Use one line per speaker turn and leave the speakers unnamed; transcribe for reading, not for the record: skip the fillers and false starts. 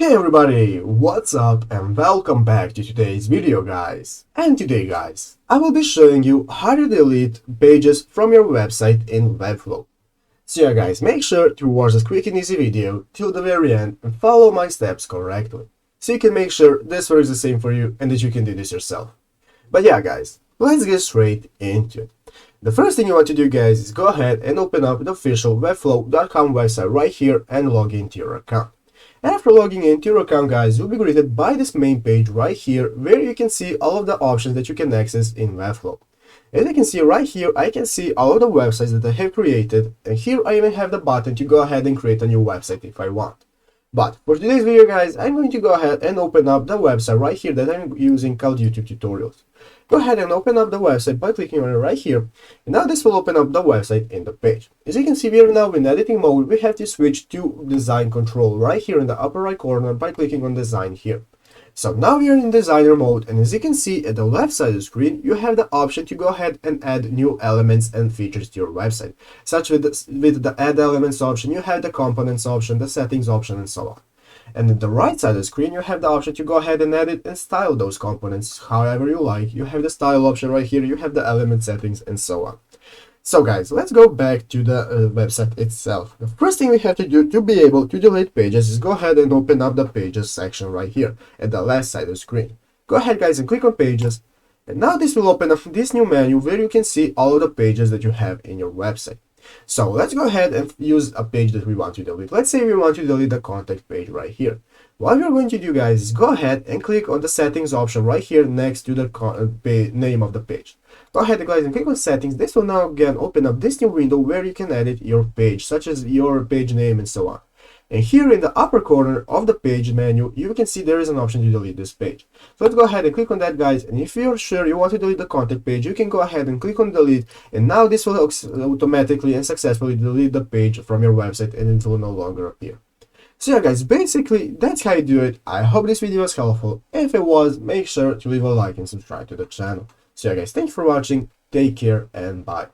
Hey everybody, what's up and welcome back to today's video guys. And today guys, I will be showing you how to delete pages from your website in Webflow. So yeah guys, make sure to watch this quick and easy video till the very end and follow my steps correctly. So you can make sure this works the same for you and that you can do this yourself. But yeah guys, let's get straight into it. The first thing you want to do guys is go ahead and open up the official webflow.com website right here and log into your account. After logging into your account guys, you'll be greeted by this main page right here where you can see all of the options that you can access in Webflow. As you can see right here, I can see all of the websites that I have created, and here I even have the button to go ahead and create a new website if I want. But for today's video guys, I'm going to go ahead and open up the website right here that I'm using called YouTube Tutorials. Go ahead and open up the website by clicking on it right here, and now this will open up the website in the page. As you can see, we are now in editing mode. We have to switch to design control right here in the upper right corner by clicking on design here. So now we are in designer mode, and as you can see at the left side of the screen, you have the option to go ahead and add new elements and features to your website. Such with the add elements option, you have the components option, the settings option, and so on. And at the right side of the screen, you have the option to go ahead and edit and style those components however you like. You have the style option right here, you have the element settings, and so on. So guys, let's go back to the website itself. The first thing we have to do to be able to delete pages is go ahead and open up the pages section right here at the left side of the screen. Go ahead guys and click on pages, and now this will open up this new menu where you can see all of the pages that you have in your website. So let's go ahead and use a page that we want to delete. Let's say we want to delete the contact page right here. What we're going to do guys is go ahead and click on the settings option right here next to the name of the page. Go ahead guys and click on settings. This will now again open up this new window where you can edit your page, such as your page name and so on. And here in the upper corner of the page menu, you can see there is an option to delete this page. So let's go ahead and click on that guys, and if you're sure you want to delete the contact page, you can go ahead and click on delete, and now this will automatically and successfully delete the page from your website and it will no longer appear. So yeah guys, basically that's how you do it. I hope this video was helpful. If it was, make sure to leave a like and subscribe to the channel. So yeah guys, thanks for watching, take care and bye.